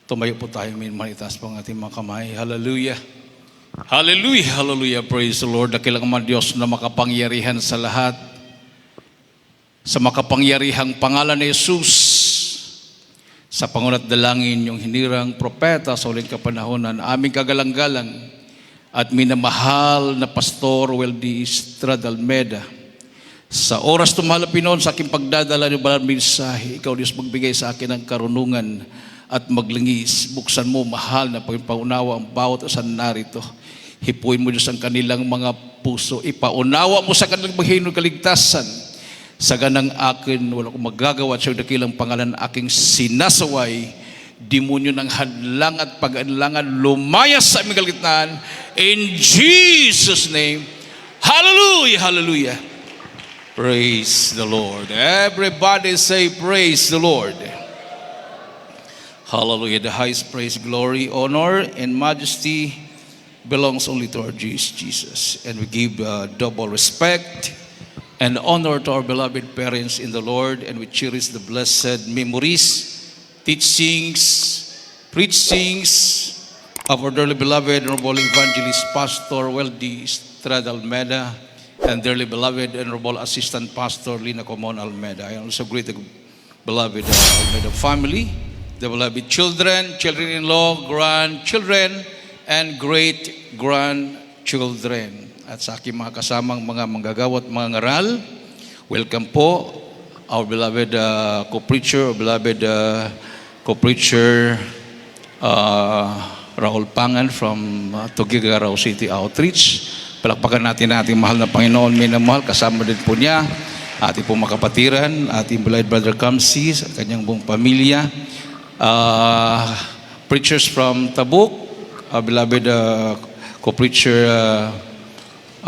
Tumayo po tayo, manitaas po ang ating mga kamay. Hallelujah. Hallelujah, hallelujah. Praise the Lord. Dakilang man Diyos na makapangyarihan sa lahat. Sa makapangyarihang pangalan ni Jesus, sa pangunat dalangin yung hinirang propeta sa uling kapanahonan, aming kagalang-galang at minamahal na Pastor Weldy Estrada Almeda. Sa oras tumalapin noon sa aking pagdadala ng balang mensahe, ikaw Diyos magbigay sa akin ng karunungan at maglingis. Buksan mo mahal na pagpaunawa ang bawat asan narito. Hipuin mo Diyos ang kanilang mga puso. Ipaunawa mo sa kanilang mahinong kaligtasan. Sa ganang akin, wala akong magagawa at sa dakilang pangalan aking sinasaway. Demonyo ng hadlang at pag-anlangan lumayas sa aming kalagitnaan. In Jesus' name, hallelujah, hallelujah. Praise the Lord. Everybody say praise the Lord. Hallelujah. The highest praise, glory, honor, and majesty belongs only to our Jesus. And we give double respect and honor to our beloved parents in the Lord, and we cherish the blessed memories, teachings, preachings of our dearly beloved Honorable Evangelist Pastor Weldy Estrada Almeda and dearly beloved Honorable Assistant Pastor Lina Comon Almeda. I also greet the beloved Almeda family, the beloved children, children-in-law, grandchildren, and great-grandchildren. At sa aking mga kasamang mga manggagawa at mga ngaral, welcome po our beloved co-preacher, Raul Pangan from Tuguegarao City Outreach. Palakpakan natin ating mahal na Panginoon, minamahal, kasama din po niya, ating pong makapatiran, ating beloved Brother Kamsi, sa kanyang buong pamilya, preachers from Tabuk, beloved co-preacher,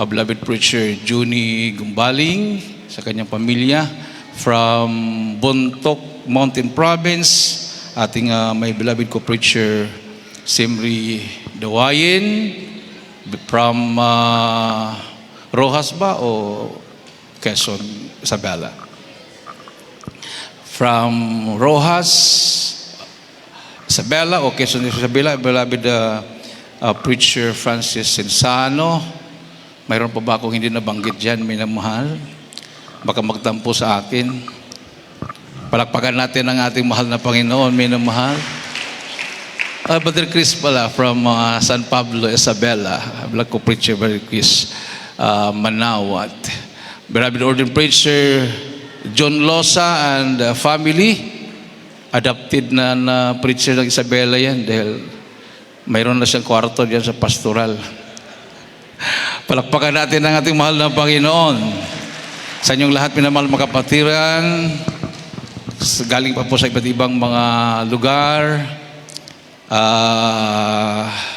beloved preacher Juni Gumbaling sa kanyang pamilya, from Bontoc Mountain Province, ating may beloved co-preacher Simri Dawayin, from Rojas ba o Quezon, Isabela? From Rojas, Isabela o Quezon, Isabela, beloved preacher Francis Sensano. Mayroon pa ba akong hindi nabanggit dyan, minamahal? Baka magtampo sa akin. Palakpakan natin ang ating mahal na Panginoon, minamahal. Brother Chris pala from San Pablo, Isabela. Black co-preacher, Brother Chris Manawat. Beloved ordained preacher John Losa and family. Adopted na preacher ng Isabela yan dahil mayroon na siyang kwarto diyan sa pastoral. Palakpakan natin ang ating mahal na Panginoon. Sa inyong lahat, minamahal makapatiran, galing pa po sa iba't ibang mga lugar.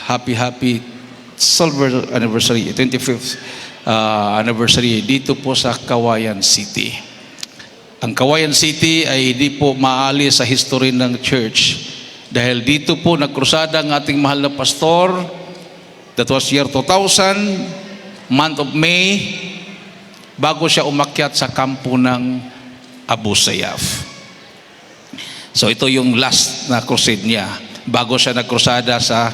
Happy silver anniversary, 25th anniversary dito po sa Cauayan City. Ang Cauayan City ay hindi po maalis sa history ng church dahil dito po nagkrusada ang ating mahal na pastor. That was year 2000, month of May, bago siya umakyat sa kampo ng Abu Sayyaf. So ito yung last na crusade niya bago siya nagkrusada sa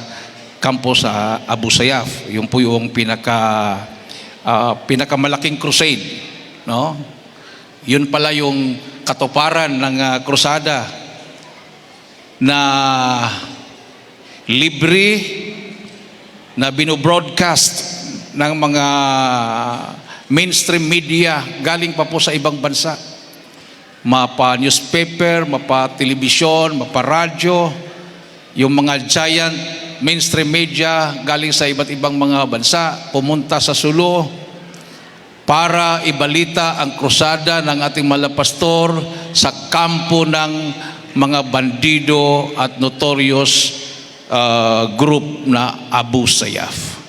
kampo sa Abu Sayyaf. Yung po yung pinakamalaking crusade, no? Yun pala yung katuparan ng krusada na libre na binobroadcast ng mga mainstream media galing pa po sa ibang bansa. Mapa newspaper, mapa telebisyon, mapa radyo, yung mga giant mainstream media galing sa iba't ibang mga bansa pumunta sa Sulu para ibalita ang krusada ng ating malapastor sa kampo ng mga bandido at notorious group na Abu Sayyaf.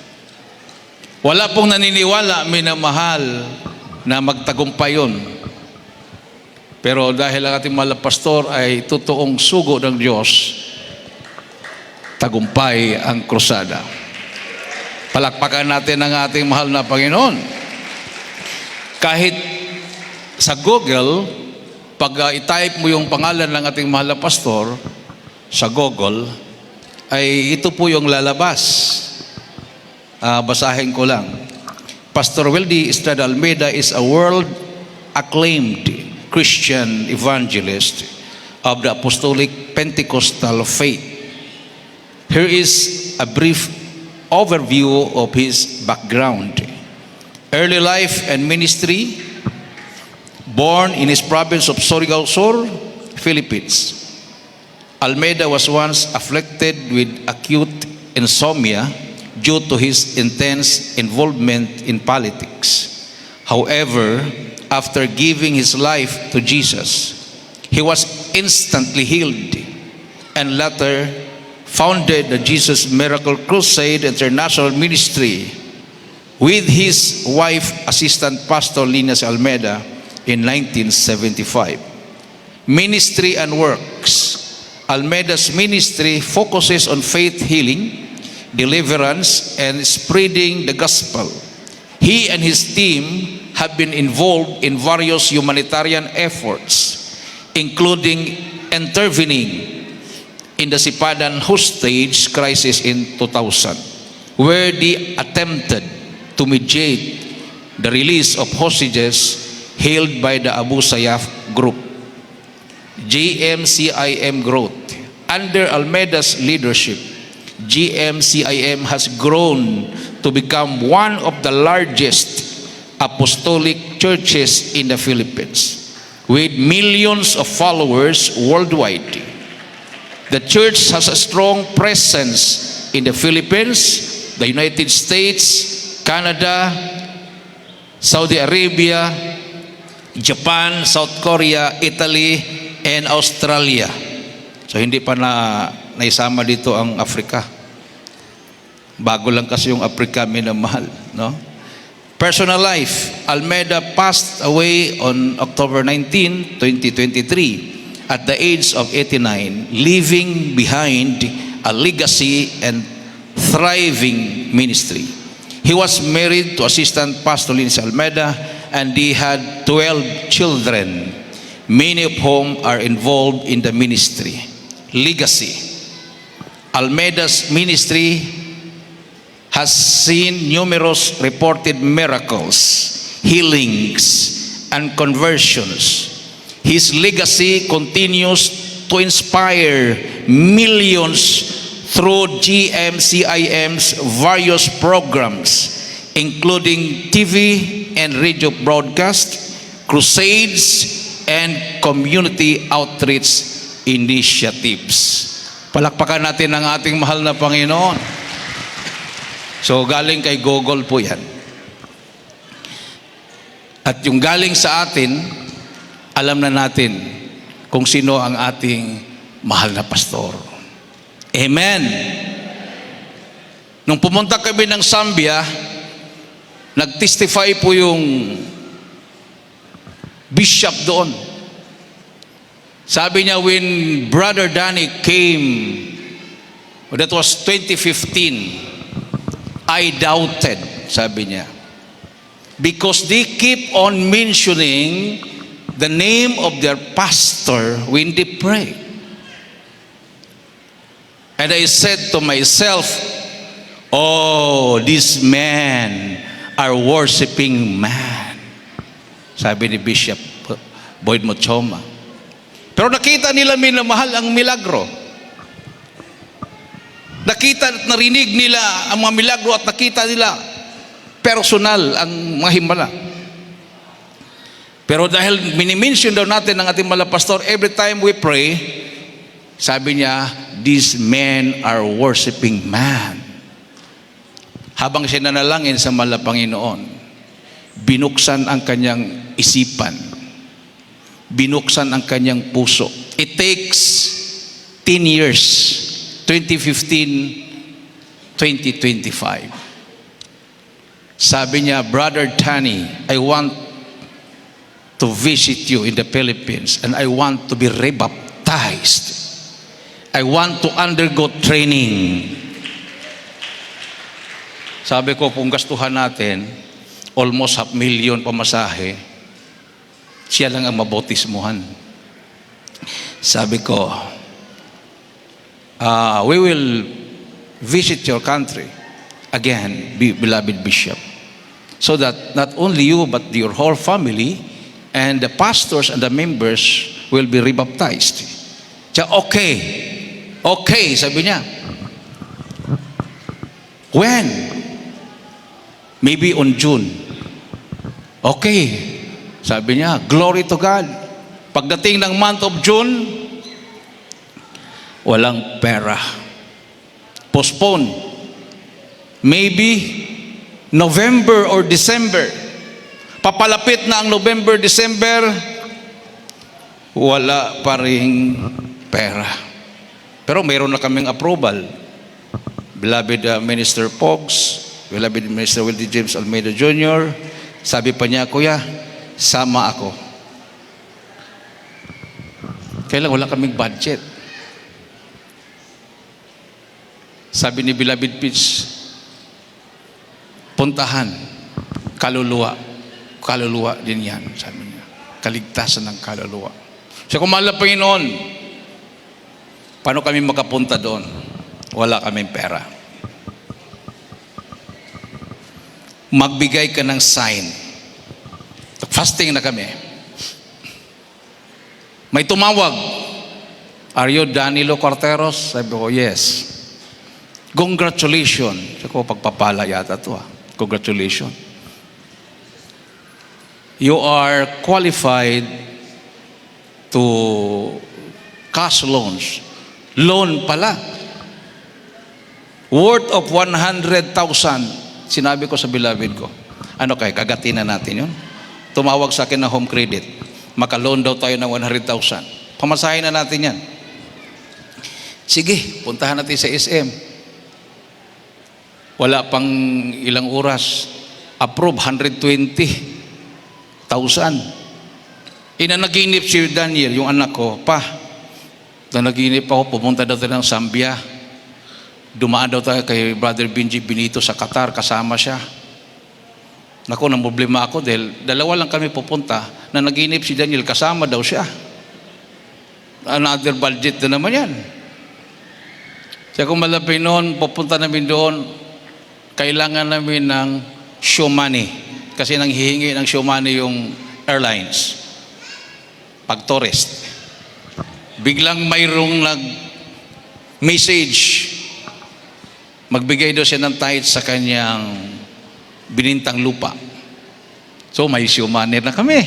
Wala pong naniniwala, minamahal, na magtagumpay yun. Pero dahil ang ating malapastor ay totoong sugo ng Diyos, tagumpay ang krusada. Palakpakan natin ang ating mahal na Panginoon. Kahit sa Google, pag i-type mo yung pangalan ng ating mahal na pastor sa Google, ay ito po yung lalabas. Basahin ko lang. Pastor Weldy Estrada Almeida is a world-acclaimed Christian evangelist of the Apostolic Pentecostal faith. Here is a brief overview of his background. Early life and ministry. Born in his province of Surigao Sur, Philippines. Almeida was once afflicted with acute insomnia due to his intense involvement in politics. However, after giving his life to Jesus, he was instantly healed and later founded the Jesus Miracle Crusade International Ministry with his wife, Assistant Pastor Linas Almeida, in 1975. Ministry and works. Almeida's ministry focuses on faith healing, deliverance, and spreading the gospel. He and his team have been involved in various humanitarian efforts, including intervening in the Sipadan hostage crisis in 2000, where they attempted to mediate the release of hostages held by the Abu Sayyaf group. GMCIM growth. Under Almeida's leadership, GMCIM has grown to become one of the largest apostolic churches in the Philippines, with millions of followers worldwide. The church has a strong presence in the Philippines, the United States, Canada, Saudi Arabia, Japan, South Korea, Italy, and Australia. So hindi pa naisama dito ang Africa. Bago lang kasi yung Africa minamahal, no? Personal life. Almeida passed away on October 19, 2023 at the age of 89, leaving behind a legacy and thriving ministry. He was married to Assistant Pastor Linas Almeida and they had 12 children, many of whom are involved in the ministry. Legacy. Almeida's ministry has seen numerous reported miracles, healings, and conversions. His legacy continues to inspire millions through GMCIM's various programs, including TV and radio broadcast, crusades, and community outreach initiatives. Palakpakan natin ang ating mahal na Panginoon. So galing kay Google po yan. At yung galing sa atin, alam na natin kung sino ang ating mahal na pastor. Amen. Nung pumunta kami ng Zambia, nag-testify po yung bishop doon. Sabi niya, when Brother Danny came, that was 2015, I doubted, sabi niya. Because they keep on mentioning the name of their pastor when they pray. And I said to myself, oh, these men are worshiping man. Sabi ni Bishop Boyd Mochoma. Pero nakita nila minamahal ang milagro. Nakita at narinig nila ang mga milagro at nakita nila personal ang mga himala. Pero dahil minimension daw natin ng ating mga pastor, every time we pray, sabi niya, these men are worshiping man. Habang siya nanalangin sa mahal na Panginoon, binuksan ang kanyang isipan. Binuksan ang kanyang puso. It takes 10 years, 2015, 2025. Sabi niya, Brother Tani, I want to visit you in the Philippines and I want to be rebaptized. I want to undergo training. Sabi ko, kung gastuhan natin, almost 500,000 pamasahe, siya lang ang mabautismuhan. Sabi ko, we will visit your country. Again, beloved Bishop. So that not only you, but your whole family and the pastors and the members will be rebaptized. Siya, okay. Okay, sabi niya. When? Maybe on June. Okay. Sabi niya, glory to God. Pagdating ng month of June, walang pera. Postpone. Maybe November or December. Papalapit na ang November, December, wala pa ring pera. Pero mayroon na kaming approval. Beloved Minister Pogs, beloved Minister Wildy James Almeida Jr., sabi pa niya, Kuya, sama ako. Kailan wala kaming budget. Sabi ni Beloved Pitch, puntahan, kaluluwa. Kaluluwa din yan, sabi niya. Kaligtasan ng kaluluwa. So kung mahal na Panginoon, paano kami makapunta doon? Wala kaming pera. Magbigay ka ng sign. Fasting na kami. May tumawag. Are you Danilo Corteros? Sabi ko, yes. Congratulations. Sabi ko, pagpapala yata ito. Congratulations. You are qualified to cash loans. Loan pala. Worth of 100,000. Sinabi ko sa beloved ko, ano kaya, kagatin na natin yun? Tumawag sa akin na home credit. Maka-loan daw tayo ng 100,000. Pamasahin na natin yan. Sige, puntahan natin sa SM. Wala pang ilang oras. Approve, 120,000. Inanaginip si Daniel, yung anak ko, pa, nanaginip ako, pumunta daw tayo ng Zambia. Dumaan daw tayo kay Brother Benji Benito sa Qatar, kasama siya. Naku, nang problema ako dahil dalawa lang kami pupunta, na naginip si Daniel, kasama daw siya. Another budget na naman yan. Kaya kung malapit noon, pupunta namin doon, kailangan namin ng show money. Kasi nang hihingi ng show money yung airlines. Pag tourist. Biglang mayroong nag-message. Magbigay daw siya ng tithe sa kanyang binintang lupa. So may show money na kami.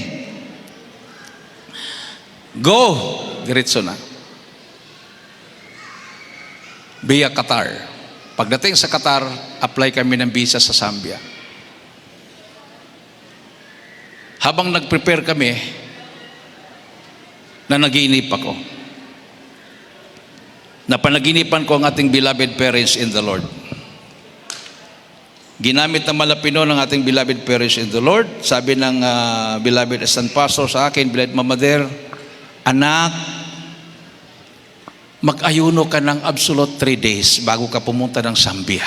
Go! Diretso na. Via Qatar. Pagdating sa Qatar, apply kami ng visa sa Zambia. Habang nag-prepare kami, na nag-iinip ako. Napanaginipan ko ang ating beloved parents in the Lord. Ginamit na malapino ng ating beloved parents in the Lord. Sabi ng beloved assistant pastor sa akin, beloved Mama Der, anak, mag-ayuno ka ng absolute 3 days bago ka pumunta ng Zambia.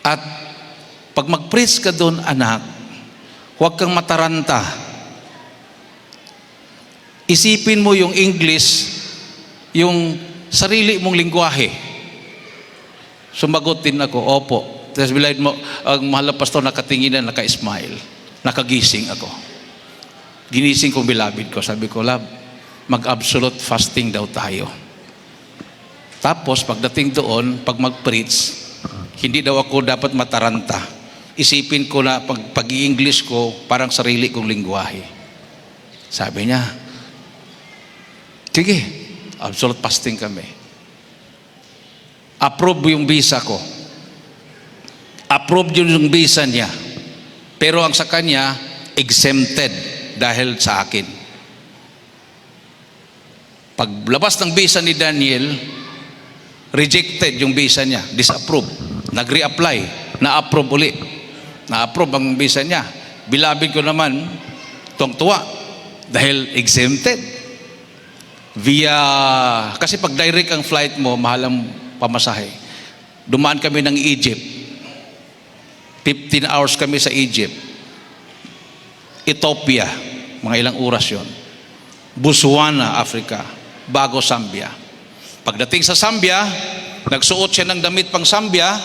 At pag mag-preach ka doon, anak, huwag kang mataranta. Isipin mo yung English, yung sarili mong lingwahe. Sumagot din ako, opo. Tapos bilay mo, ang mahal na pastor nakatingin na, naka-smile. Nakagising ako. Ginising kong beloved ko. Sabi ko, love, mag-absolute fasting daw tayo. Tapos, pagdating doon, pag mag-preach, hindi daw ako dapat mataranta. Isipin ko na pag-i-English ko, parang sarili kong lingwahe. Sabi niya, sige, absolute fasting kami. Approve yung visa ko. Approve yung visa niya. Pero ang sa kanya, exempted dahil sa akin. Paglabas ng visa ni Daniel, rejected yung visa niya, disapprove. Nag-reapply, na-approve uli. Na-approve ang visa niya. Beloved ko naman, tuwang-tuwa dahil exempted. Kasi pag direct ang flight mo, mahal ang pamasahe. Dumaan kami ng Egypt. 15 hours kami sa Egypt. Ethiopia, mga ilang oras yon. Botswana, Africa, bago Zambia. Pagdating sa Zambia, nagsuot siya ng damit pang Zambia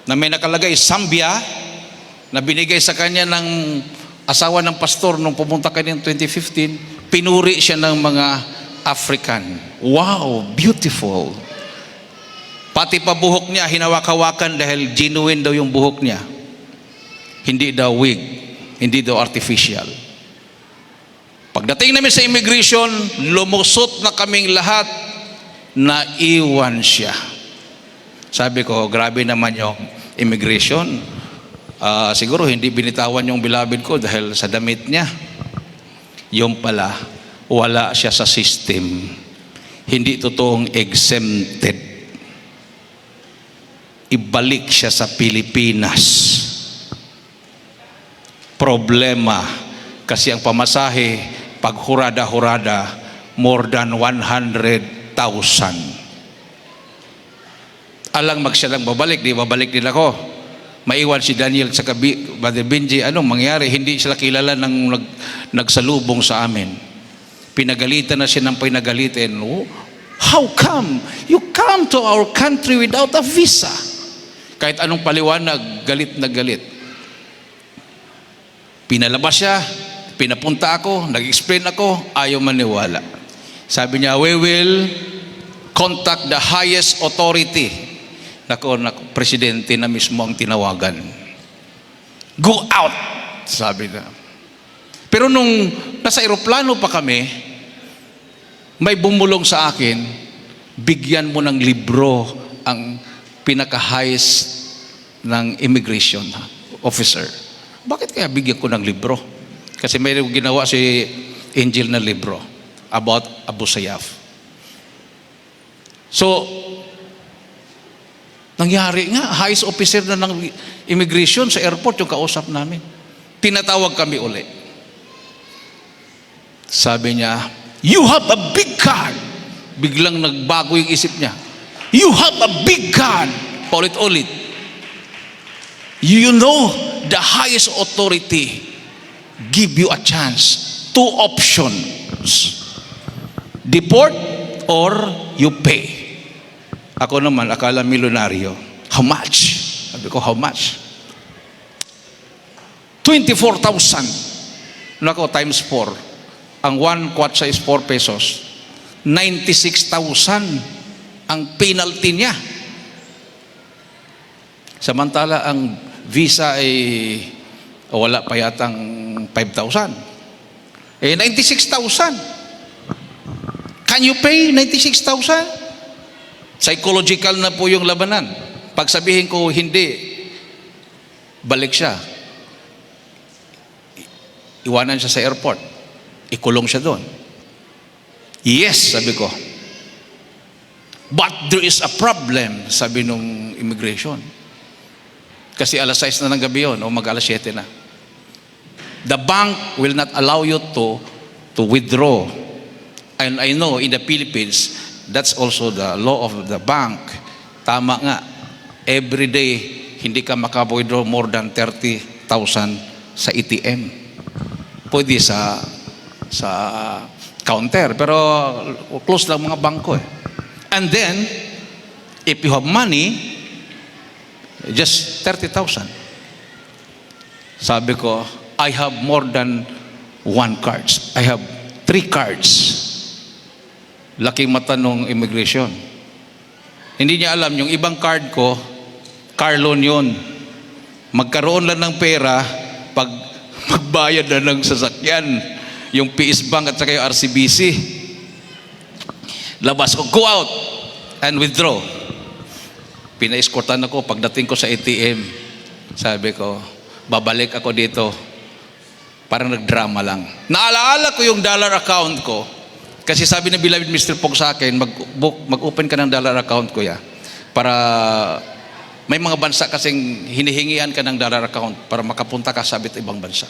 na may nakalagay Zambia na binigay sa kanya ng asawa ng pastor nung pumunta kanya ng 2015. Pinuri siya ng mga African. Wow, beautiful. Pati pa buhok niya, hinawak-hawakan dahil genuine daw yung buhok niya. Hindi daw wig, hindi daw artificial. Pagdating namin sa immigration, lumusot na kaming lahat, naiwan siya. Sabi ko, grabe naman yung immigration. Siguro hindi binitawan yung beloved ko dahil sa damit niya. Yung pala, wala siya sa system. Hindi totoong exempted. Ibalik siya sa Pilipinas. Problema, kasi ang pamasahe, pag hurada-hurada, more than 100,000. Alang magsiya lang babalik, di babalik din ako. Maiwan si Daniel sa Brother Benji, anong mangyari? Hindi sila kilala ng nagsalubong sa amin. Pinagalitan na siya ng pinagalitin. Oh, how come you come to our country without a visa? Kahit anong paliwanag, galit na galit. Pinalabas siya, pinapunta ako, nag-explain ako, ayaw maniwala. Sabi niya, we will contact the highest authority. Nako, presidente na mismo ang tinawagan. Go out, sabi na. Pero nung nasa eroplano pa kami, may bumulong sa akin, bigyan mo ng libro ang pinaka-highest ng immigration officer. Bakit kaya bigyan ko ng libro? Kasi may ginawa si Angel na libro about Abu Sayyaf. So, nangyari nga, highest officer na ng immigration sa airport yung kausap namin. Tinatawag kami uli. Sabi niya, you have a big gun. Biglang nagbago yung isip niya. You have a big gun. Paulit-ulit. You know, the highest authority give you a chance. 2 options. Deport or you pay. Ako naman, akala milyonaryo. How much? Sabi ko, how much? 24,000. Nako, times 4. Ang 1 kwatsa is 4 pesos. 96,000 ang penalty niya. Samantala, ang visa ay wala pa yatang 5,000. 96,000. Can you pay 96,000? Psychological na po yung labanan. Pag sabihin ko hindi, balik siya. Iwanan siya sa airport. Ikulong siya doon. Yes, sabi ko. But there is a problem, sabi nung immigration. Kasi alas 6 na ng gabi yun, o mag-alas 7 na. The bank will not allow you to withdraw. And I know in the Philippines, that's also the law of the bank. Tama nga. Every day, hindi ka maka-withdraw more than 30,000 sa ATM. Pwede sa counter. Pero close lang mga bangko eh. And then, if you have money, just 30,000. Sabi ko, I have more than 1 cards. I have 3 cards. Laking mata nung immigration. Hindi niya alam, yung ibang card ko, car loan yun. Magkaroon lang ng pera pag magbayad na ng sasakyan. Yung PS Bank at saka yung RCBC. Labas ko, go out and withdraw. Pina-escortan ako pagdating ko sa ATM. Sabi ko, babalik ako dito. Parang nagdrama lang. Naalaala ko yung dollar account ko. Kasi sabi ni beloved Mr. Pog sa akin, mag-open ka ng dollar account ko ya. Para may mga bansa kasing hinihingian ka ng dollar account para makapunta ka sa ibang bansa.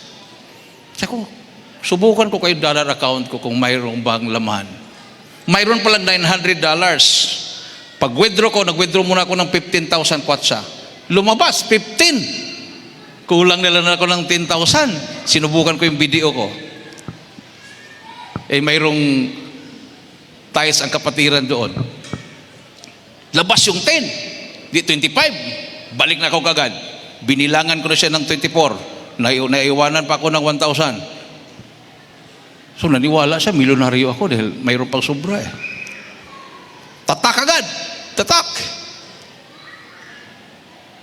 Sabi ko, subukan ko kayo dollar account ko kung mayroong bang laman. Mayroon palang $900. Pag withdraw ko, nag-withdraw muna ako ng 15,000 kwatsa. Lumabas, 15. Kulang nila na ako ng 10,000. Sinubukan ko yung video ko. Mayroong Tiles ang kapatiran doon. Labas yung 10. Di 25. Balik na ako kagad. Binilangan ko na siya ng 24. Naiwanan pa ako ng 1,000. So naniwala siya, milyonaryo ako dahil mayroon pang sobra eh. Tatak agad. Tatak.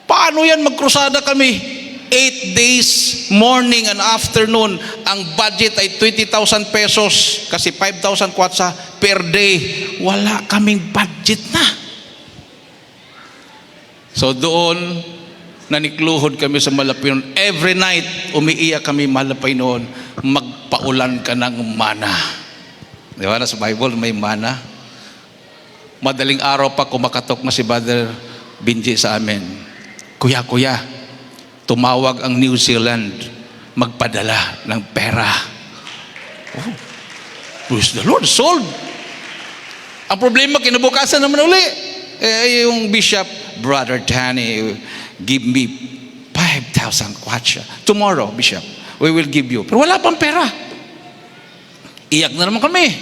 Paano yan magkrusada kami? 8 days, morning and afternoon. Ang budget ay 20,000 pesos kasi 5,000 kwatsa per day. Wala kaming budget na. So doon, nanikluhod kami sa Malapinon. Every night, umiiyak kami, Malapinon, magpaulan ka ng mana. Di ba? Sa Bible, may mana. Madaling araw pa kumakatok na si Brother Benji sa amin. Kuya, tumawag ang New Zealand magpadala ng pera. Oh, praise the Lord, sold. Ang problema, kinabukasan naman uli. Yung bishop, Brother Danny, give me 5,000 kwacha. Tomorrow, bishop, we will give you. Pero wala pang pera. Iyak na naman kami.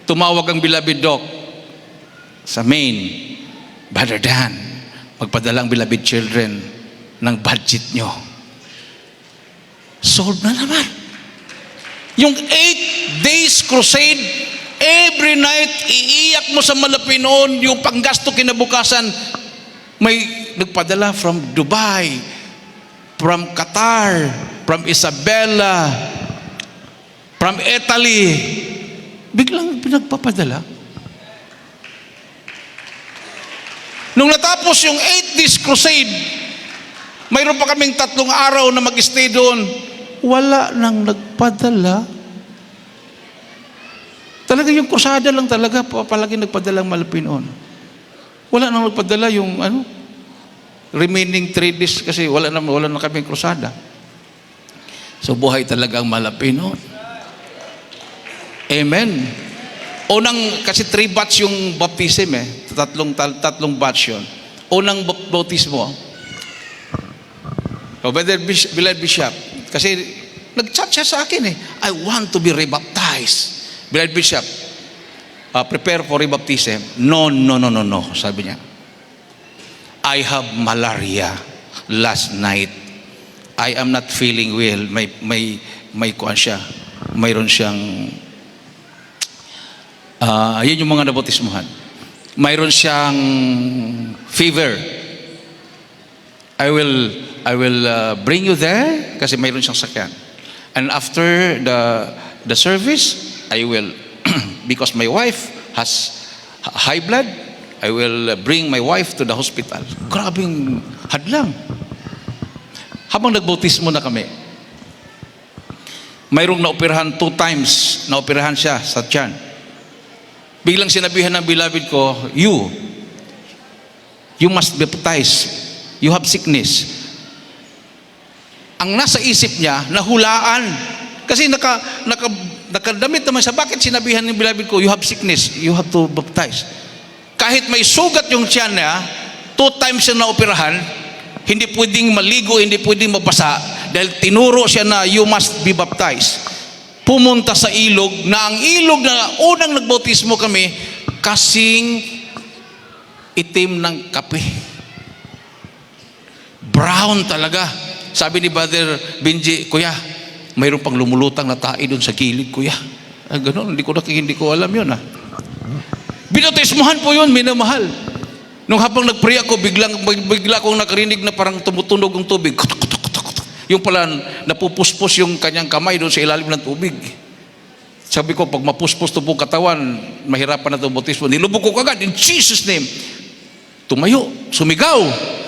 Tumawag ang beloved doc sa Maine. Brother Dan, magpadala ang beloved children ng budget nyo. Solve na naman. Yung 8 days crusade, every night, iiyak mo sa Malapinon, yung panggasto kinabukasan, may nagpadala from Dubai, from Qatar, from Isabela, from Italy. Biglang pinagpapadala. Nung natapos yung 8 days crusade, mayroon pa kaming 3 araw na mag-stay doon. Wala nang nagpadala. Talaga yung krusada lang talaga, palagi nagpadala ang Malapinon. Wala nang nagpadala yung remaining 3 days kasi wala na kaming krusada. So buhay talaga ang Malapinon. Amen. Kasi 3 batch yung baptism eh. Tatlong batch yun. Unang bautismo. Beloved Bishop, kasi nag-chat siya sa akin eh. I want to be rebaptized. Beloved Bishop, prepare for rebaptism. No, sabi niya. I have malaria last night. I am not feeling well. May kuan siya. Mayroon siyang yun yung mga nabautismuhan. Mayroon siyang fever. I will bring you there kasi mayroon siyang sakyan. And after the service, I will because my wife has high blood, I will bring my wife to the hospital. Grabing hadlang. Habang nagbautismo na kami, mayroong naoperahan 2 times, naoperahan siya sa tiyan. Biglang sinabihan ng beloved ko, you must be baptized. You have sickness. Ang nasa isip niya, nahulaan. Kasi nakadamit naman siya. Bakit sinabihan ng beloved ko, you have sickness, you have to baptize. Kahit may sugat yung tiyan niya, 2 times siya naoperahan, hindi pwedeng maligo, hindi pwedeng mabasa, dahil tinuro siya na you must be baptized. Pumunta sa ilog, na ang ilog na unang nagbautismo kami, kasing itim ng kape. Brown talaga. Sabi ni Brother Benji, Kuya, mayroon pang lumulutang na tae doon sa gilid, Kuya. Ganon, hindi ko alam yun. Binautismohan po yun, minamahal. Nung habang nagpray ako, bigla akong nakarinig na parang tumutunog ng tubig. Yung pala, napupuspos yung kanyang kamay doon sa ilalim ng tubig. Sabi ko, pag mapuspos ito po katawan, mahirapan na ito bautismo. Nilubog ko kagad, in Jesus' name. Tumayo, sumigaw.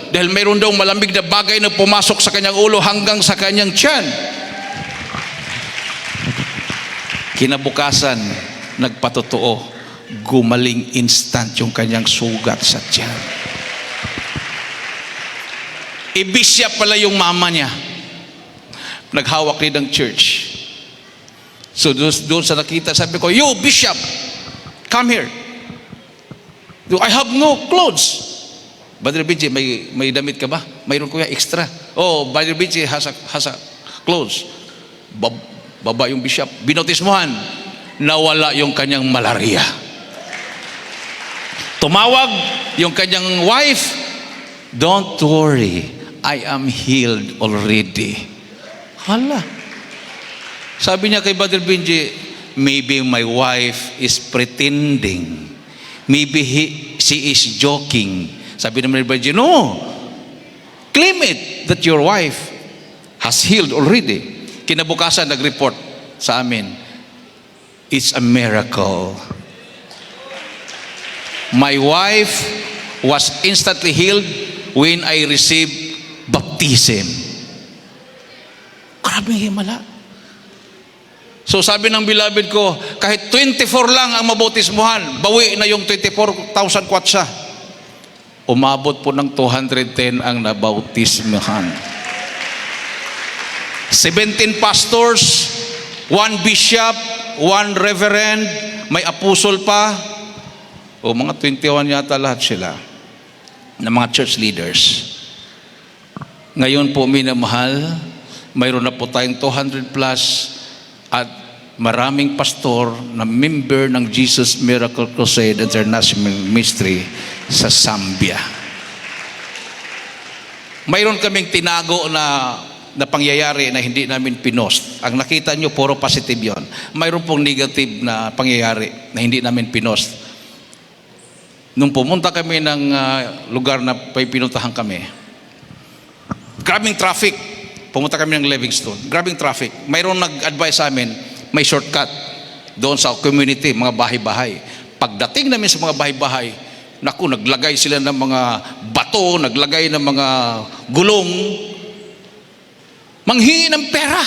Dahil mayroon daw malamig na bagay na pumasok sa kanyang ulo hanggang sa kanyang tiyan. Kinabukasan, nagpatotoo, gumaling instant yung kanyang sugat sa tiyan. Ibisya pala yung mama niya. Naghawak rin ng church. So doon sa nakita, sabi ko, you bishop, come here. I have no clothes. Brother Benji, may damit ka ba? Mayroon kuya extra. Oh, Brother Benji has a clothes. Baba yung bishop. Binautismohan. Nawala yung kanyang malaria. Tumawag yung kanyang wife, "Don't worry, I am healed already." Hala. Sabi niya kay Brother Benji, "Maybe my wife is pretending. Maybe she is joking." Sabi naman ni Benji, "No, claim it that your wife has healed already." Kinabukasan, nag-report sa amin, "It's a miracle. My wife was instantly healed when I received baptism." Grabe himala. So sabi ng beloved ko, kahit 24 lang ang mabautismuhan, bawi na yung 24,000 kwatsa. Umabot po ng 210 ang nabautismuhan. 17 pastors, 1 bishop, 1 reverend, may apostle pa. O mga 21 yata lahat sila na mga church leaders. Ngayon po, minamahal, mayroon na po tayong 200 plus at maraming pastor na member ng Jesus Miracle Crusade International Ministry sa Zambia. Mayroon kaming tinago na pangyayari na hindi namin pinost. Ang nakita nyo, puro positive yon. Mayroon pong negative na pangyayari na hindi namin pinost. Nung pumunta kami ng lugar na pinuntahan kami, grabing traffic. Pumunta kami ng Livingston, grabing traffic. Mayroong nag-advise sa amin, may shortcut doon sa community, mga bahay-bahay. Pagdating namin sa mga bahay-bahay, naku, naglagay sila ng mga bato, naglagay ng mga gulong, manghingi ng pera.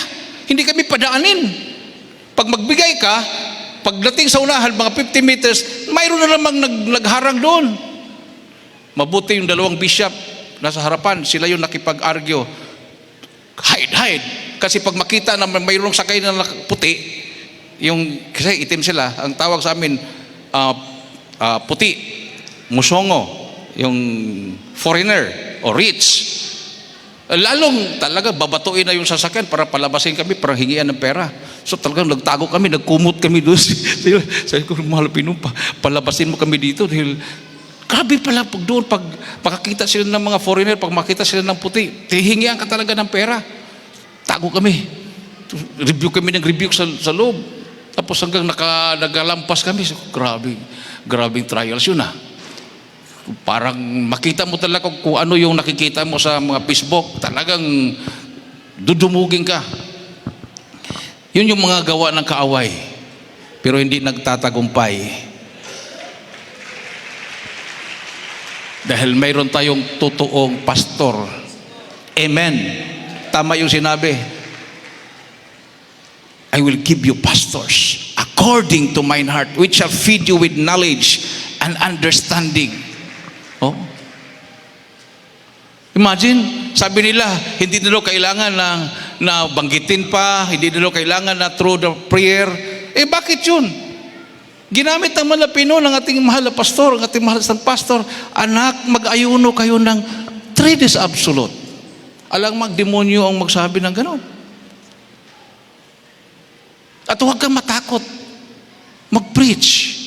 Hindi kami padaanin. Pag magbigay ka, pagdating sa unahan, mga 50 meters, mayroon na namang nagharang doon. Mabuti yung 2 bishop nasa harapan, sila yung nakipag-argue. Hide. Kasi pag makita na mayroong sakay na puti, kasi itim sila, ang tawag sa amin, puti, musongo, yung foreigner o rich. Lalong talaga babatuin na yung sasakyan para palabasin kami, para hingian ng pera. So talagang nagtago kami, nagkumot kami doon. Sabi ko, mahal pinumpa, palabasin mo kami dito dahil grabe pala pag doon, pag makakita sila ng mga foreigner, pag makita sila ng puti, hihingian ka talaga ng pera. Tago kami. Review kami ng review sa loob. Tapos hanggang nagalampas kami. So, grabing trials yun ah. Parang makita mo talaga kung ano yung nakikita mo sa mga Facebook, talagang dudumugin ka. Yun yung mga gawa ng kaaway, pero hindi nagtatagumpay. Dahil mayroon tayong totoong pastor. Amen. Tama yung sinabi, "I will give you pastors according to mine heart, which shall feed you with knowledge and understanding." Oh. Imagine, sabi nila, hindi nila kailangan na banggitin pa, hindi nila kailangan na through the prayer. Bakit yun? Ginamit ng malapino ng ating mahal na pastor, ng ating mahal na pastor, "Anak, mag-ayuno kayo ng 3 days absolute." Alang magdemonyo ang magsabi ng ganon. At huwag kang matakot. Mag-preach.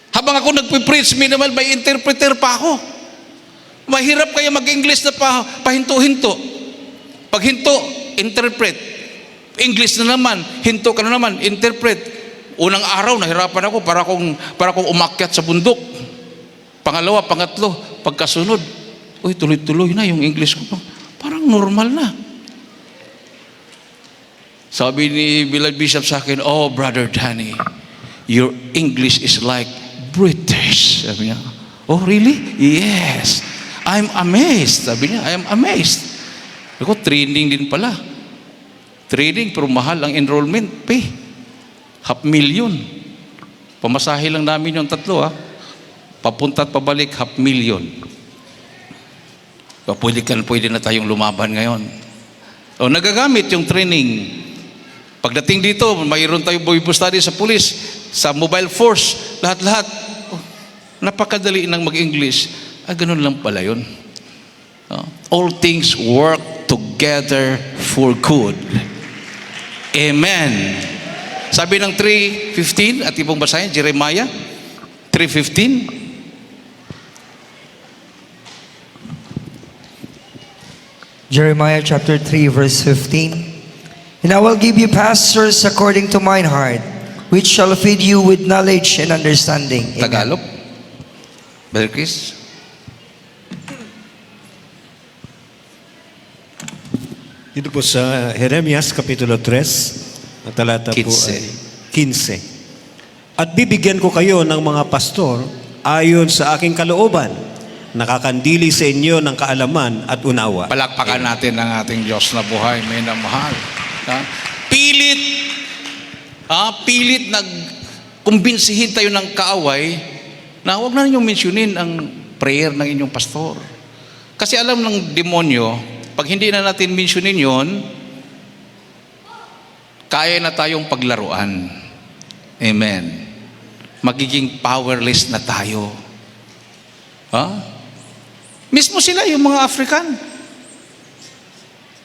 Habang ako nagpe-preach, minimal may interpreter pa ako. Mahirap kaya mag-English na pahinto-hinto. Pag hinto, interpret. English na naman, hinto ka na naman, interpret. Unang araw, nahirapan ako para kong umakyat sa bundok. Pangalawa, pangatlo, pagkasunod, tuloy-tuloy na yung English ko. Parang normal na. Sabi ni Bilal Bishop sa akin, "Oh, Brother Danny, your English is like British." Sabi niya, "Oh, really?" "Yes. I'm amazed." Sabi niya, "I am amazed." Ako, training din pala. Training, pero mahal ang enrollment pay. 500,000. Pamasahe lang namin yung 3 Papunta at pabalik, 500,000. Pwede na tayong lumaban ngayon. O, nagagamit yung training. Pagdating dito, mayroon tayong Bible study sa police, sa mobile force, lahat-lahat. Napakadali ng mag-English. Ganun lang pala yun. All things work together for good. Amen. Sabi ng 3:15, at ibang basahin, Jeremiah 3:15, Jeremiah chapter 3, verse 15. And I will give you pastors according to mine heart, which shall feed you with knowledge and understanding. Amen. Tagalog? Brother Chris? Dito po sa Jeremias Kapitulo 3, ang talata po 15. ay 15. At bibigyan ko kayo ng mga pastor ayon sa aking kalooban, nakakandili sa inyo ng kaalaman at unawa. Palakpakan natin ang ating Diyos na buhay, may namahal. Pilit, pilit nagkumbinsihin tayo ng kaaway na huwag na ninyong mentionin ang prayer ng inyong pastor. Kasi alam ng demonyo, pag hindi na natin mentionin yon, kaya na tayong paglaruan. Amen. Magiging powerless na tayo. Mismo sila, yung mga African.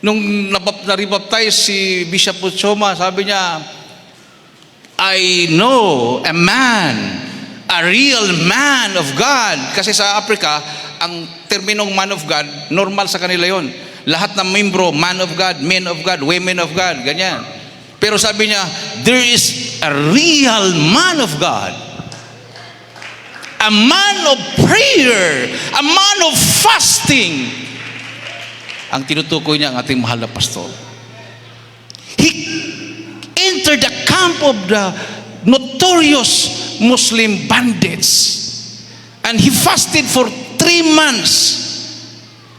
Nung na-rebaptize si Bishop Puchoma, sabi niya, I know a man, a real man of God. Kasi sa Africa, ang terminong man of God, normal sa kanila yon. Lahat ng membro, man of God, men of God, women of God, ganyan. Pero sabi niya, there is a real man of God. A man of prayer, a man of fasting. Ang tinutukoy niya ang ating mahal na pastor. He entered the camp of the notorious Muslim bandits and he fasted for 3 months.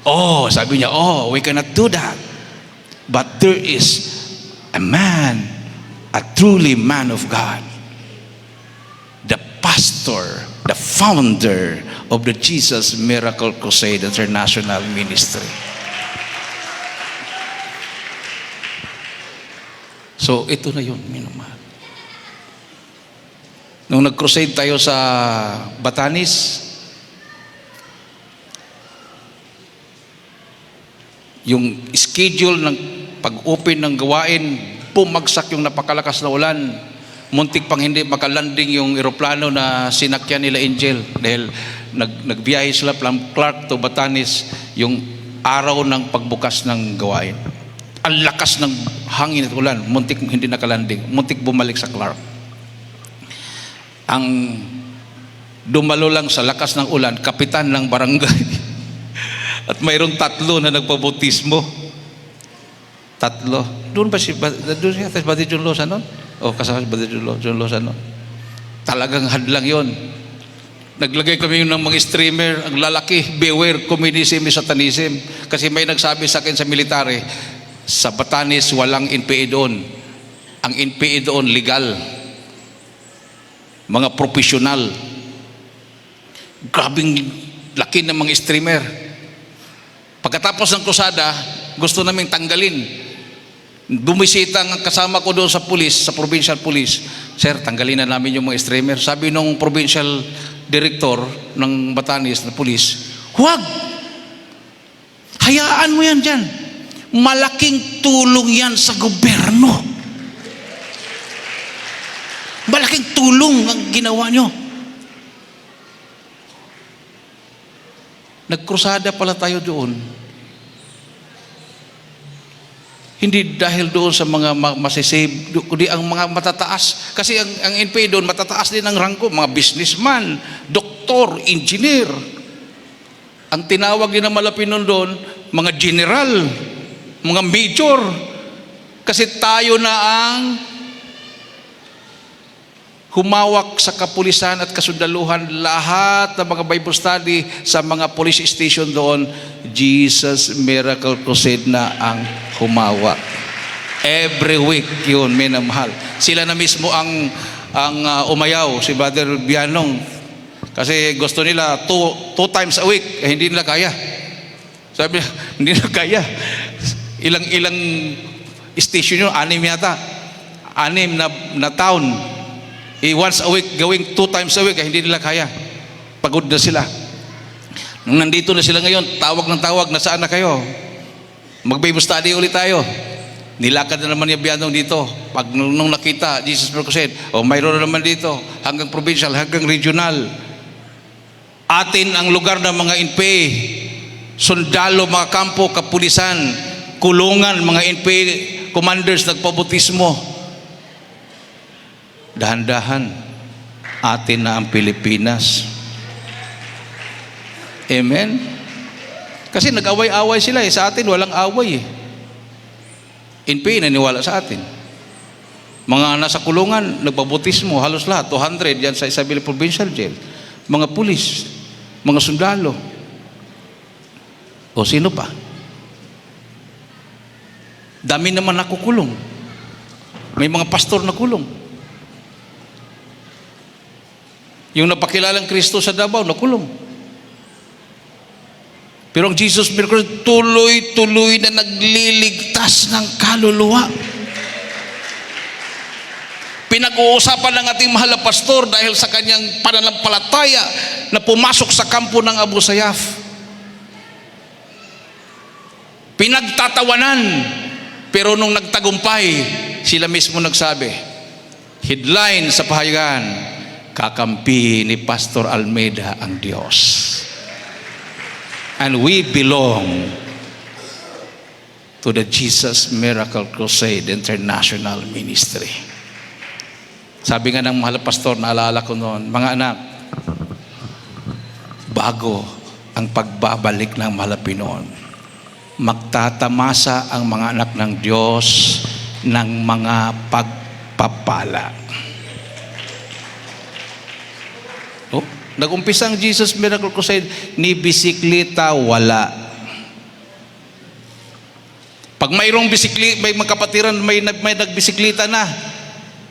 Oh, sabi niya, we cannot do that. But there is a man, a truly man of God. The pastor, the founder of the Jesus Miracle Crusade International Ministry. So, ito na yun, minamahal. Nung nag-crusade tayo sa Batanes, yung schedule ng pag-open ng gawain, bumagsak yung napakalakas na ulan. Muntik pang hindi makalanding yung eroplano na sinakyan nila Angel dahil nagbiyahe sila from Clark to Batanes yung araw ng pagbukas ng gawain. Ang lakas ng hangin at ulan, muntik hindi nakalanding, muntik bumalik sa Clark. Ang dumalo lang sa lakas ng ulan, kapitan ng barangay. At mayroong 3 na nagpabautismo. 3. Doon ba doon siya, Badi John Losa nun? Kasama si Badi John Losa nun. Talagang hadlang yon. Naglagay kami ng mga streamer, ang lalaki, beware, communism, satanism. Kasi may nagsabi sa akin sa military, sa Batanes, walang NPA doon. Ang NPA doon, legal. Mga profesional. Grabing laki ng mga streamer. Pagkatapos ng krusada, gusto naming tanggalin. Bumisita ang kasama ko doon sa pulis, sa provincial police. Sir, tanggalin na namin yung mga streamer. Sabi nung provincial director ng Batanes na pulis, huwag! Hayaan mo yan dyan. Malaking tulong yan sa gobyerno. Malaking tulong ang ginawa nyo. Nagkrusada pala tayo doon. Hindi dahil doon sa mga masisave, kundi ang mga matataas. Kasi ang NPA doon, matataas din ang rangko. Mga businessman, doktor, engineer. Ang tinawag din na malapinon doon, mga general, mga major. Kasi tayo na ang humawak sa kapulisan at kasundaluhan, lahat ng mga Bible study sa mga police station doon, Jesus Miracle Crusade na ang humawak. Every week yun, minamahal. Sila na mismo ang umayaw, si Brother Bianong. Kasi gusto nila two times a week, hindi nila kaya. Sabi nila, hindi nila kaya. Ilang station yun, 6 yata. 6 na town. Once a week, gawing 2 times a week, hindi nila kaya. Pagod na sila. Nung nandito na sila ngayon, tawag ng tawag, nasaan na kayo? Mag-Bible study ulit tayo. Nilakad na naman yung Bianong dito. Pag nung nakita, Jesus Crusade, mayroon na naman dito, hanggang provincial, hanggang regional. Atin ang lugar ng mga NPA. sundalo, mga kampo, kapulisan, kulungan, mga NPA commanders nagpabutismo. Dahan-dahan, atin na ang Pilipinas. Amen? Kasi nag-away-away sila eh. Sa atin, walang away eh. NPA naniwala sa atin. Mga nasa kulungan, nagpabutismo, halos lahat, 200 yan sa Isabela Provincial Jail. Mga pulis, mga sundalo. O sino pa? Dami naman nakukulong. May mga pastor na kulong. Yung napakilalang Kristo sa Davao, nakulong. Pero ang Jesus Miracle, tuloy-tuloy na nagliligtas ng kaluluwa. Pinag-uusapan ng ating mahal na pastor dahil sa kanyang pananampalataya na pumasok sa kampo ng Abu Sayyaf. Pinagtatawanan, pero nung nagtagumpay, sila mismo nagsabi, headline sa pahayagan, kakampi ni Pastor Almeida ang Diyos. And we belong to the Jesus Miracle Crusade International Ministry. Sabi nga ng mahal na pastor, naalala ko noon, mga anak, bago ang pagbabalik ng mahal na Pinoon, magtatamasa ang mga anak ng Diyos ng mga pagpapala. Oh, nag-umpisa ang Jesus Miracle Crusade, ni bisikleta wala. Pag mayroong bisikleta, may magkapatiran, may nagbisikleta na,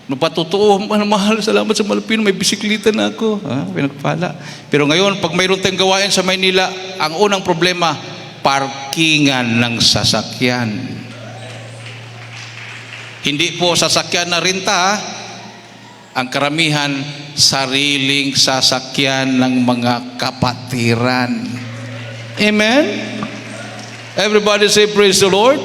no patutuo, mahal, salamat sa Malapino, may bisikleta na ako. Pinagpala. Pero ngayon, pag mayroon tayong gawain sa Maynila, ang unang problema, parkingan ng sasakyan. Hindi po sasakyan na renta, ang karamihan, sariling sasakyan ng mga kapatiran. Amen? Everybody say, praise the Lord.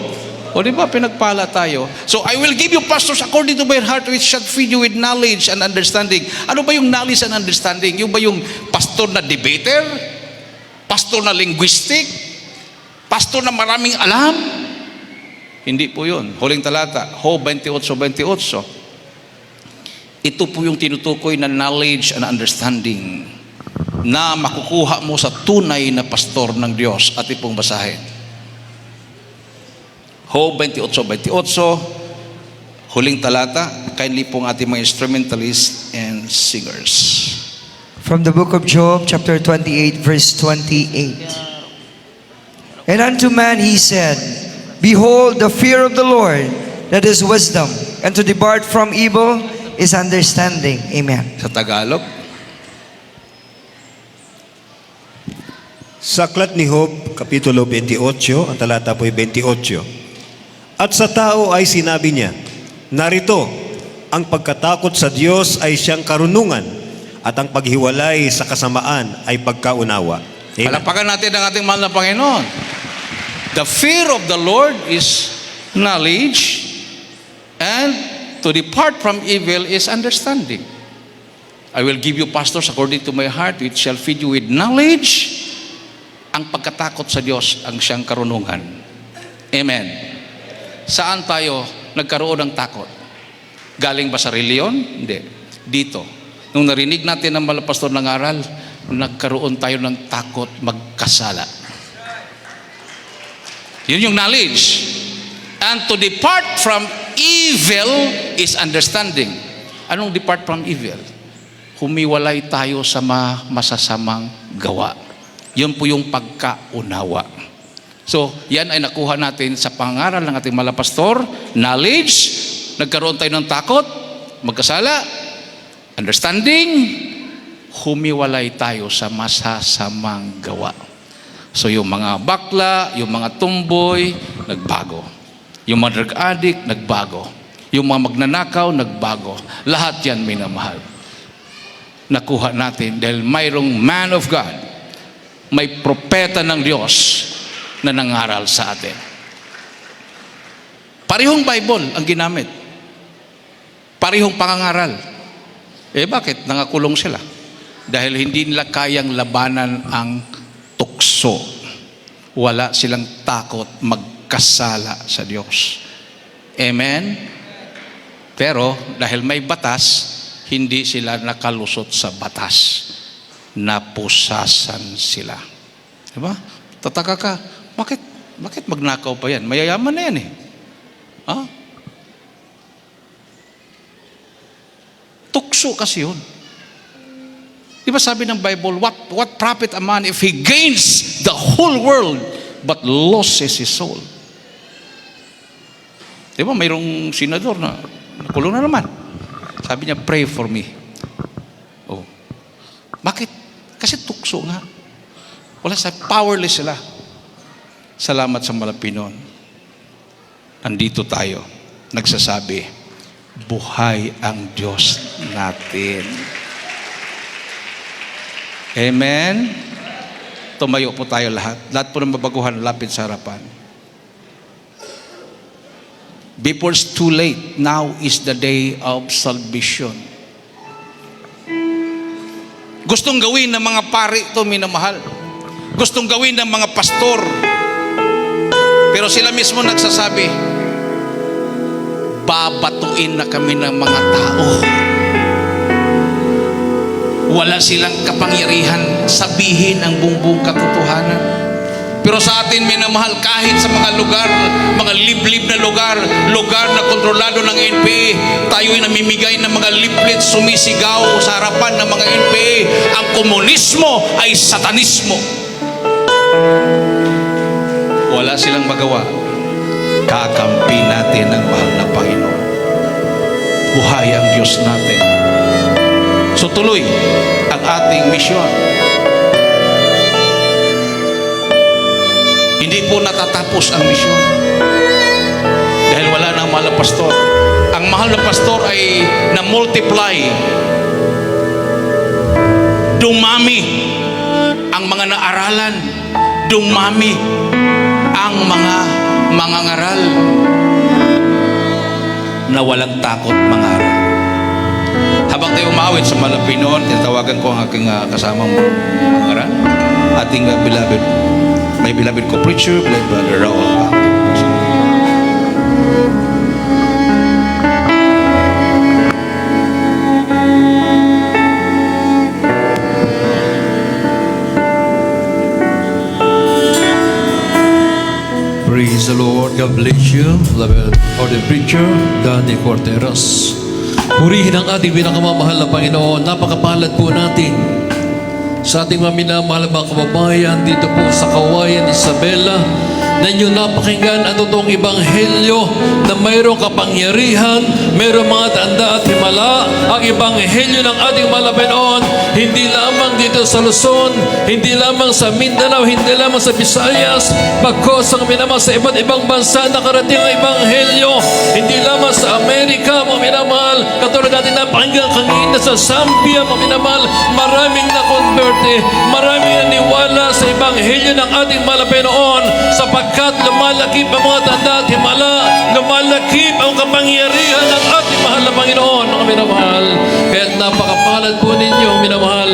O di ba, pinagpala tayo. So, I will give you pastors according to my heart, which shall feed you with knowledge and understanding. Ano ba yung knowledge and understanding? Yung ba yung pastor na debater? Pastor na linguistic? Pastor na maraming alam? Hindi po yun. Huling talata, Job 28:28. Ito po yung tinutukoy na knowledge and understanding na makukuha mo sa tunay na pastor ng Diyos. At ipong basahin. Job 28:28, huling talata, kindly pong ating mga instrumentalists and singers. From the book of Job, chapter 28, verse 28. And unto man he said, behold, the fear of the Lord, that is wisdom, and to depart from evil is understanding. Amen. Sa Tagalog, Sa aklat ni Job, Kapitulo 28, ang talata po ay 28. At sa tao ay sinabi niya, narito, ang pagkatakot sa Diyos ay siyang karunungan, at ang paghiwalay sa kasamaan ay pagkaunawa. Amen. palapakan natin ang ating mahal na Panginoon. The fear of the Lord is knowledge, and to depart from evil is understanding. I will give you pastors according to my heart, which shall feed you with knowledge. Ang pagkatakot sa Diyos ang siyang karunungan. Amen. Saan tayo nagkaroon ng takot? Galing ba sa reliyon? Hindi. Dito. Nung narinig natin ang mga pastor ng aral, nagkaroon tayo ng takot magkasala. Yun yung knowledge. And to depart from evil is understanding. Anong depart from evil? Humiwalay tayo sa masasamang gawa. Yun po yung pagkaunawa. So, yan ay nakuha natin sa pangaral ng ating mga pastor, knowledge, nagkaroon tayo ng takot, magkasala, understanding, humiwalay tayo sa masasamang gawa. So, yung mga bakla, yung mga tumboy, nagbago. Yung mga drug addict, nagbago. Yung mga magnanakaw, nagbago. Lahat yan minamahal. Nakuha natin dahil mayroong man of God, may propeta ng Diyos na nangaral sa atin. Parehong Bible ang ginamit. Parehong pangangaral. Bakit? Nangakulong sila. Dahil hindi nila kayang labanan ang tukso. wala silang takot magkasala sa Diyos. Amen? Pero dahil may batas, hindi sila nakalusot sa batas. Napusasan sila. Diba? Tataka ka, bakit magnakaw pa yan? Mayayaman na yan eh. Ha? Tukso kasi yun. Di ba sabi ng Bible, what profit a man if he gains the whole world but loses his soul? Di ba mayroong senador na nakulong na naman. Sabi niya, pray for me. Oh. Bakit? Kasi tukso nga. Wala sa powerless sila. Salamat sa Malapinon. Nandito tayo, nagsasabi, buhay ang Diyos natin. Amen? Tumayo po tayo lahat. Lahat po ng mabaguhan, lapit sa harapan. Before it's too late, now is the day of salvation. Gustong gawin ng mga pari ito, minamahal. Gustong gawin ng mga pastor. Pero sila mismo nagsasabi, babatuin na kami ng mga tao. Wala silang kapangyarihan sabihin ang buong katotohanan. Pero sa atin, minamahal, kahit sa mga lugar, mga liblib na lugar na kontrolado ng NPA, tayo'y namimigay ng mga leaflet, sumisigaw sa harapan ng mga NPA. Ang komunismo ay satanismo. Wala silang magawa. Kakampi natin ang mahal na Panginoon. Buhay ang Diyos natin. So tuloy ang ating misyon. Hindi po natatapos ang misyon. Dahil wala nang mahal na pastor. Ang mahal na pastor ay na-multiply. Dumami ang mga naaralan. Dumami ang mga mangangaral na walang takot mangaral. Habang tayo umawit sa Malapinon, tinatawagan ko ang aking kasamang mangaral, ating beloved, my beloved co-preacher, beloved brother Raul. Praise the Lord. God bless you, beloved ordained preacher, Danny Corteros. Purihin ang ating pinakamamahal na Panginoon. Napakapalad po natin sa ating mga minamahal na kababayan dito po sa Kawayan, Isabela, na inyong napakinggan ang totoong ebanghelyo na mayroong kapangyarihan, mayroong mga tanda at himala. Ang ebanghelyo ng ating Malapinon, hindi lamang dito sa Luzon, hindi lamang sa Mindanao, hindi lamang sa Visayas, bagkos ang minamahal sa iba't ibang bansa nakarating ang ebanghelyo, hindi lamang sa Amerika, mga minamahal, katulad natin napakinggan kanina sa Zambia, mga minamahal, maraming na-converte, maraming naniwala sa ebanghelyo ng ating Malapinon, sapagkat lumalakip ang mga tanda at himala, lumalakip ang kapangyarihan ng ating mahal na Panginoon, mga minamahal. Kaya't napakapalad po ninyo, minamahal,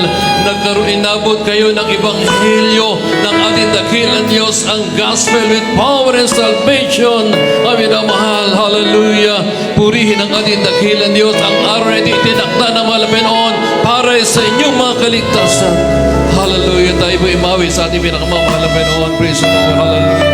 inabot kayo ng ebanghelyo ng ating dakilang Diyos, ang gospel with power and salvation, mga minamahal. Hallelujah. Purihin ang ating dakilang Diyos. Ang araw na ito itinakda ng Malapinon para sa inyong mga kaligtasan. Hallelujah. Tayo po imawi sa ating pinakamamahal na Panginoon. Praise the Lord. Hallelujah.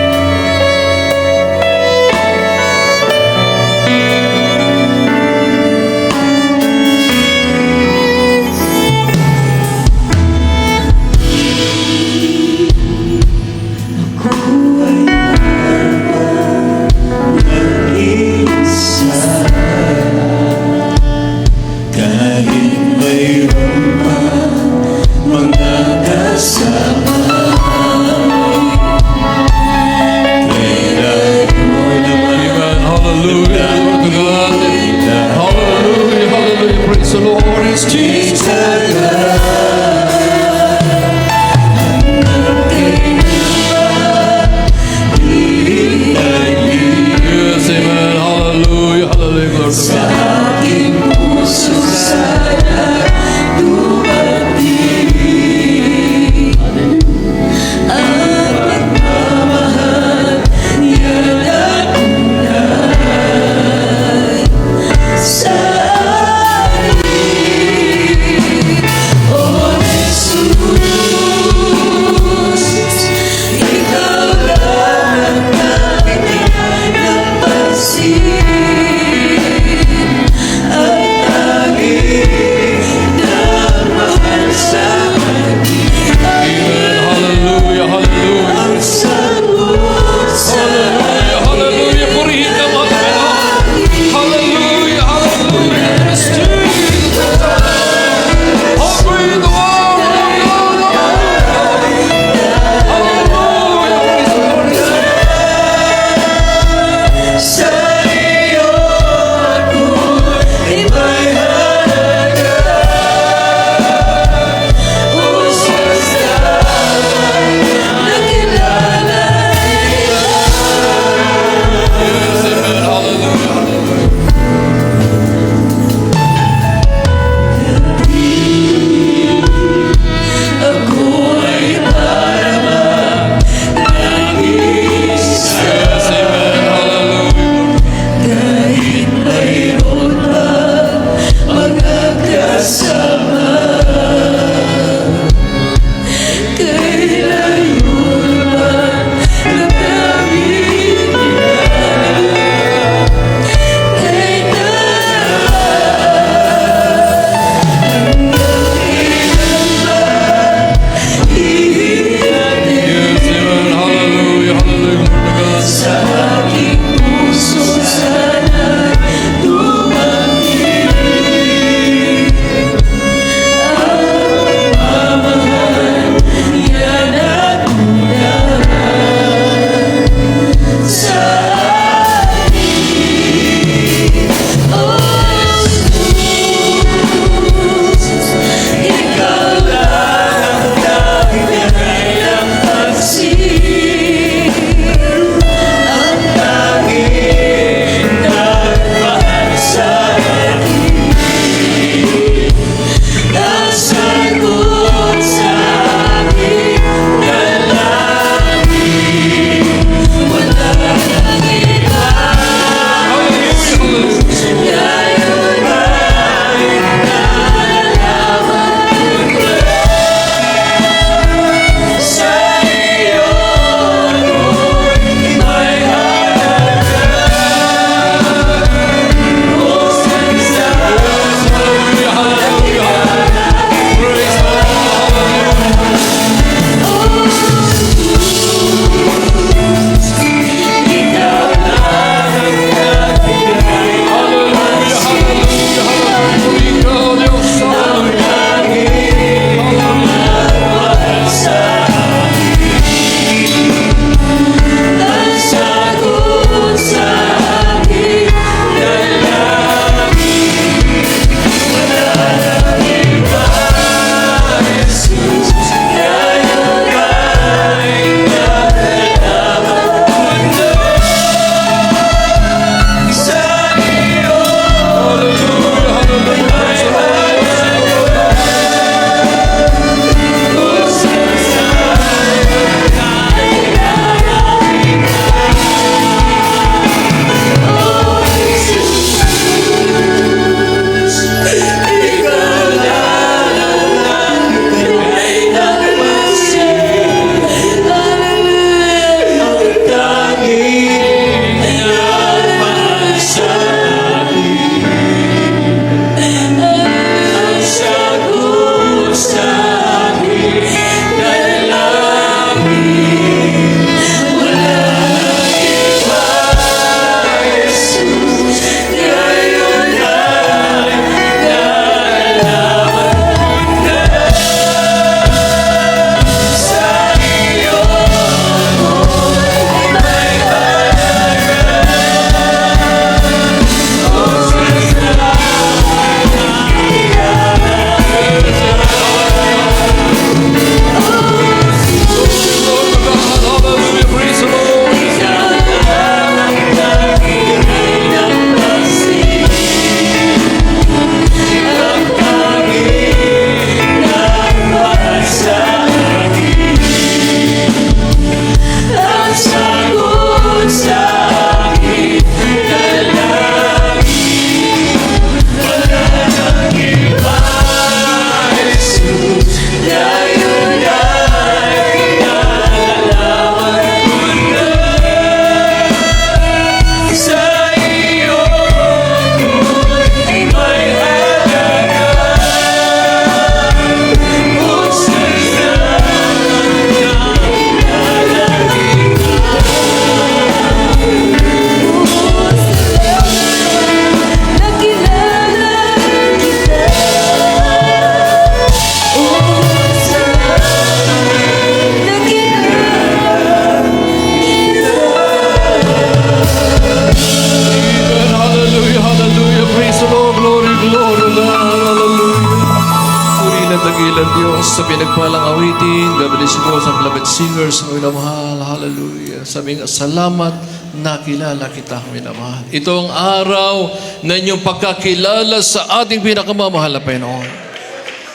natin. God bless you po sa beloved singers. Ang minamahal. Hallelujah. Sabi nga, salamat nakilala kita, ang minamahal. Ito ang araw na inyong pagkakilala sa ating pinakamamahal na Panginoon.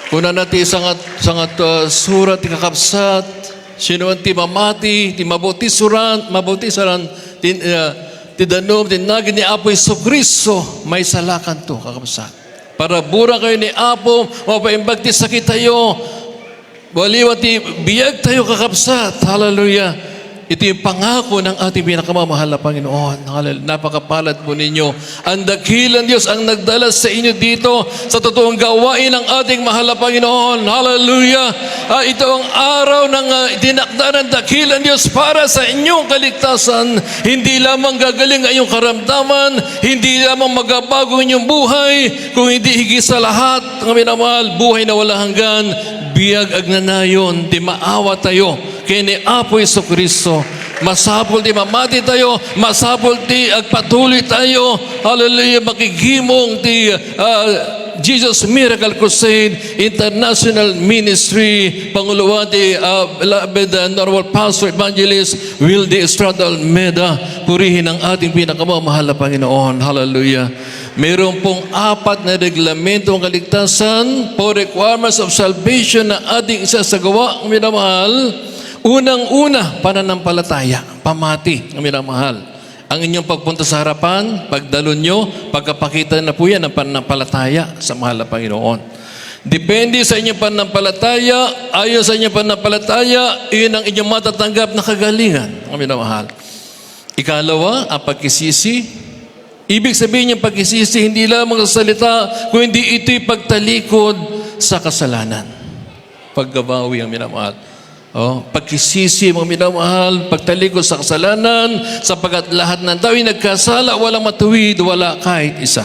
Kuna natin sangat surat ti kakabsat, sino ang ti mamati, ti mabutisaran, ti danom, ti nagin ni Apo Jesucristo, may salakan to, kakabsat. Para burang kayo ni Apo, mapaimbag ti sakit tayo, waliwa ti biyag tayo, kakabsat. Hallelujah. Ito yung pangako ng ating pinakamamahal na Panginoon. Hallelujah. Napakapalad po ninyo. Ang dakilang Diyos ang nagdala sa inyo dito sa totoong gawain ng ating mahal na Panginoon. Hallelujah. Ito ang araw ng dinakda ng dakilang Diyos para sa inyong kaligtasan. Hindi lamang gagaling ang iyong karamdaman, hindi lamang magabago inyong buhay, kung hindi higit sa lahat, ang minamahal, buhay na wala hanggan, biyag agnanayon, di maawa tayo kay ni Apo Jesucristo. Masapol di mamati tayo, masapol di agpatuloy tayo. Hallelujah, makigimong di Jesus Miracle Crusade International Ministry, Panguluan di beloved Normal Pastor Evangelist Wildy Estrada Almeida. Purihin ang ating pinakamamahal na Panginoon. Hallelujah. Mayroon pong 4 na reglamento ang kaligtasan, 4 requirements of salvation na ating isasagawa, ang minamahal. Unang-una, pananampalataya, pamati, ang minamahal. Ang inyong pagpunta sa harapan, pagdalo nyo, pagkapakita na po yan ng pananampalataya sa mahal na Panginoon. Depende sa inyong pananampalataya, ayon sa inyong pananampalataya, iyon ang inyong matatanggap na kagalingan, ang minamahal. Ikalawa, ang pagkisisi. Ibig sabihin yung pagkisisi, hindi lamang sa salita, kundi ito'y pagtalikod sa kasalanan. Paggabawi, ang minamahal. Pagkisisi, mga minamahal, pagtalikod sa kasalanan, sapagkat lahat ng tao ay nagkasala, walang matuwid, wala kahit isa.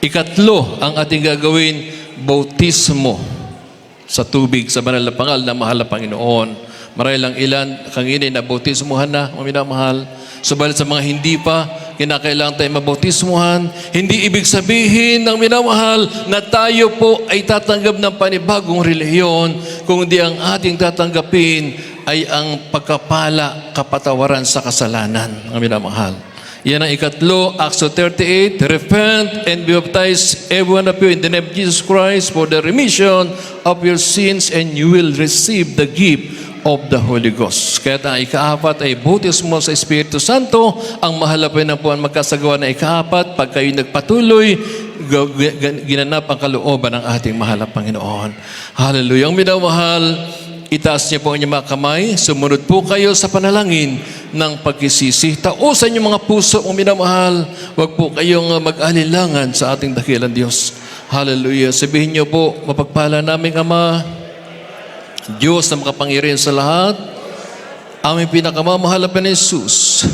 Ikatlo, ang ating gagawin, bautismo sa tubig, sa banal na pangal na mahal na Panginoon. Marahil lang ilan, kanginin na bautismuhan na, mga minamahal. Subalit sa mga hindi pa, kinakailangan tayo mabautismuhan. Hindi ibig sabihin ng minamahal na tayo po ay tatanggap ng panibagong relihiyon, kundi ang ating tatanggapin ay ang pagkapala, kapatawaran sa kasalanan, ang minamahal. Yan ang ikatlo, Acts 38, repent and be baptized every one of you in the name of Jesus Christ for the remission of your sins, and you will receive the gift of the Holy Ghost. Kaya ang ika-4 ay bautismo sa Espiritu Santo. Ang mahal na po ang magkasagawa na ika-4, pag kayo nagpatuloy, ginanap ang kalooban ng ating mahal na Panginoon. Hallelujah. Ang minamahal, itaas niyo po ang inyong mga kamay, sumunod po kayo sa panalangin ng pagkisisi. Tausan niyo mga puso, ang minamahal, huwag po kayong mag-alilangan sa ating dakilang Diyos. Hallelujah. Sabihin niyo po, mapagpala naming Ama, Diyos na makapangyarihan sa lahat, aming pinakamamahal na Jesus,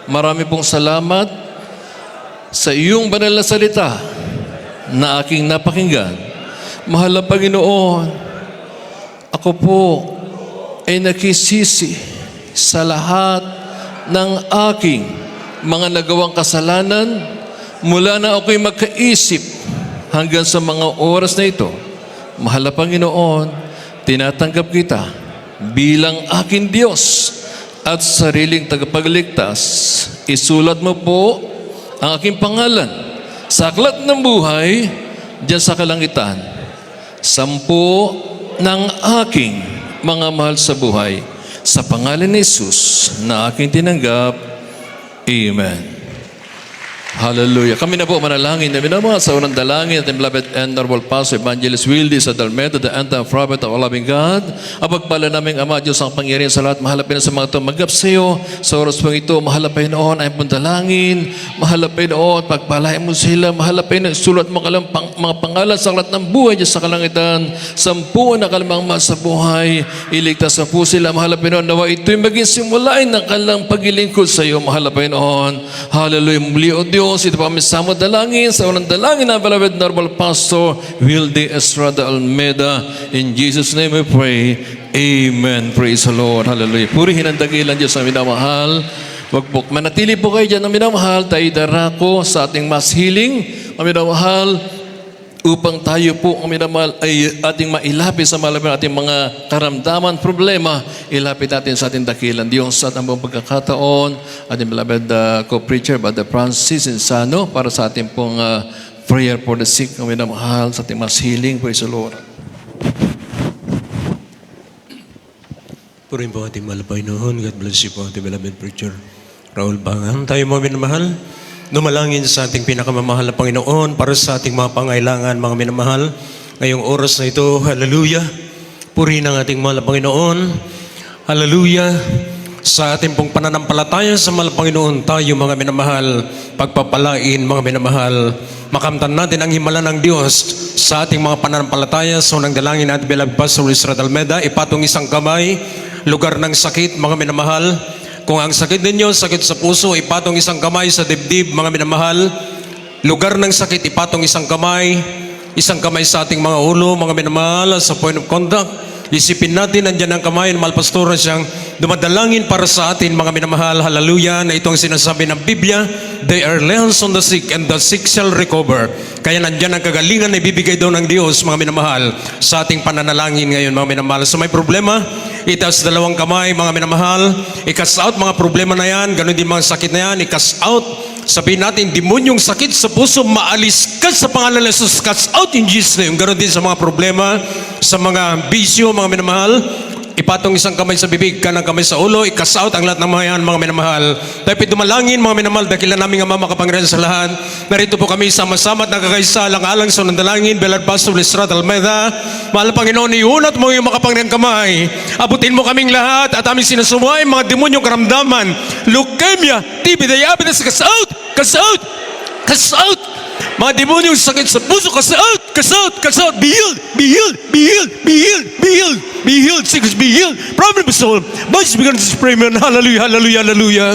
marami pong salamat sa iyong banal na salita na aking napakinggan. Mahal na Panginoon, ako po ay nakisisi sa lahat ng aking mga nagawang kasalanan mula na ako'y magkaisip hanggang sa mga oras na ito. Mahal na Panginoon, tinatanggap kita bilang aking Diyos at sariling tagapagligtas. Isulat mo po ang aking pangalan sa aklat ng buhay diyan sa kalangitan. 10 ng aking mga mahal sa buhay, sa pangalan ni Jesus na aking tinanggap. Amen. Hallelujah. Kami na po manalangin na minamahal sa unang dalangin at beloved and Normal Pastor Evangelist Wildy sa Dalmeda, the end-time prophet of our loving God. Ang pagpala naming Ama, Diyos ang pangyarihan sa lahat, mahalapin sa mga tumagap sa iyo. Sa oras pong ito, mahalapin noon ay pundalangin, mahalapin noon, pagpalain mo sila, mahalapin, sulat mo kalang mga pangalan sa aklat ng buhay Diyos sa kalangitan, 10 na kalamang mahal sa buhay, iligtas na po sila, mahalapin noon, nawa ito'y maging simulain ng kanilang paglilingkod sa iyo, mahalapin noon. Hallelujah. Muli o Diyos, ito pa kami sa dalangin, sa unang dalangin na beloved Normal Pastor Wildy Estrada Almeida. In Jesus' name we pray. Amen. Praise the Lord. Hallelujah. Purihin ang dakilang Diyos na minamahal. Wag po, manatili po kayo dyan na minamahal. Tayo darako sa ating mass healing. Na minamahal, upang tayo po ang minamahal ay ating mailapit sa malaman ating mga karamdaman, problema, ilapit natin sa ating dakilang Diyos sa ating pagkakataon, ating beloved co-preacher, Brother Francis Insano, para sa ating pong prayer for the sick, ang minamahal, sa ating mas healing. Praise the Lord. Purihin po ating mahal na Panginoon. God bless you po ating beloved preacher Raul Bangan. Tayo mga minamahal, numalangin sa ating pinakamamahal na Panginoon para sa ating mga pangailangan, mga minamahal. Ngayong oras na ito, hallelujah. Purihin ang ating mahal na Panginoon. Hallelujah. Sa ating pong pananampalataya sa mahal na Panginoon, tayo mga minamahal, pagpapalain mga minamahal, makamtan natin ang himala ng Diyos sa ating mga pananampalataya. So nang dalangin natin beloved Pastor Israel Almeda, ipatong isang kamay, lugar ng sakit mga minamahal. Kung ang sakit ninyo, sakit sa puso, ipatong isang kamay sa dibdib, mga minamahal. Lugar ng sakit, ipatong isang kamay sa ating mga ulo, mga minamahal, sa point of contact. Isipin natin, nandyan ang kamay ng mahal pastora siyang dumadalangin para sa atin, mga minamahal. Hallelujah, na itong sinasabi ng Biblia, they are laying on the sick and the sick shall recover. Kaya nandyan ang kagalingan na ibibigay daw ng Diyos, mga minamahal, sa ating pananalangin ngayon, mga minamahal. So may problema, itaas dalawang kamay, mga minamahal, i-cast out mga problema na yan, ganun din mga sakit na yan, i-cast out. Sabihin natin, demonyong sakit sa puso, maalis ka sa pangalan ng Jesus, cast out in Jesus name. Ganun din sa mga problema, sa mga bisyo, mga minamahal. Ipatong isang kamay sa bibig, kanang kamay sa ulo, i-cast out ang lahat ng mga yan, mga minamahal. Tayo dumalangin, mga minamahal, dakilan namin ang Mama Kapangyarihan sa lahat. Narito po kami sama-sama at nakakaisa, alang-alang sa nandalangin, Beloved Pastor Israel Almeda. Mahal Panginoon, iunat mo yung makapangyarihang kamay. Abutin mo kaming lahat at aming sinasumuhay, mga demonyong karamdaman, leukemia, TB, diabetes, cast out, cast out, cast out. Mga demonyong sakit sa puso, cast out, cast out, cast out. Be healed, be healed, be healed, be healed, be healed, be healed, sickness be healed. Problem is solved. Boys, begin to pray, man. Hallelujah, hallelujah, hallelujah.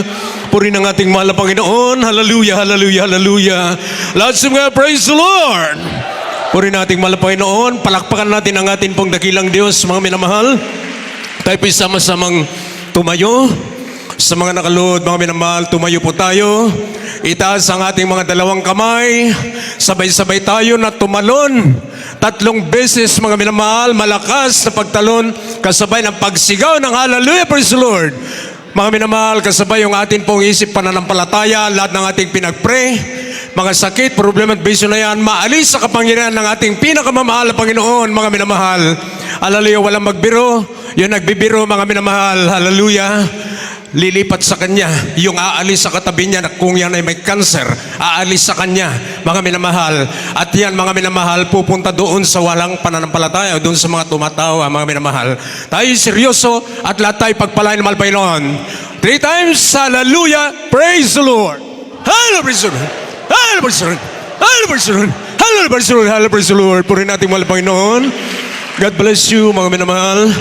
Purihin ang ating mahal na Panginoon. Hallelujah, hallelujah, hallelujah. Lahat sa mga praise the Lord. Purihin nating mahal na Panginoon. Palakpakan natin ang ating pong dakilang Diyos, mga minamahal. Tayo po sama-samang tumayo. Sa mga nakalood, mga minamahal, tumayo po tayo. Itaas ang ating mga dalawang kamay. Sabay-sabay tayo na tumalon. 3 beses, mga minamahal, malakas na pagtalon, kasabay ng pagsigaw ng hallelujah, praise the Lord. Mga minamahal, kasabay yung ating pong isip pananampalataya, lahat ng ating pinagpray, mga sakit, problema at bisyo na yan, maalis sa kapangyarihan ng ating pinakamamahal na Panginoon, mga minamahal. Hallelujah, walang magbiro. Yung nagbibiro, mga minamahal, hallelujah. Lilipat sa kanya, yung aalis sa katabi niya na kung yan ay may cancer, aalis sa kanya, mga minamahal. At yan, mga minamahal, pupunta doon sa walang pananampalataya, doon sa mga tumatawa, mga minamahal. Tayo seryoso at lahat tayo pagpalain ng mahal Panginoon. 3 times, hallelujah, praise the Lord. Hallelujah, praise the Lord. Hallelujah, praise the Lord. Hallelujah, praise the Lord. Hallelujah, praise the Lord. Hallelujah, praise the Lord. Purihin natin mahal Panginoon. God bless you, mga minamahal.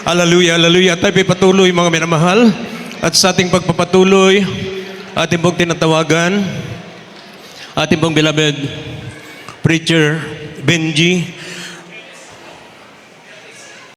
Hallelujah, hallelujah. Tayo patuloy, mga minamahal. At sa ating pagpapatuloy, ating pong tinatawagan, ating pong beloved preacher Benji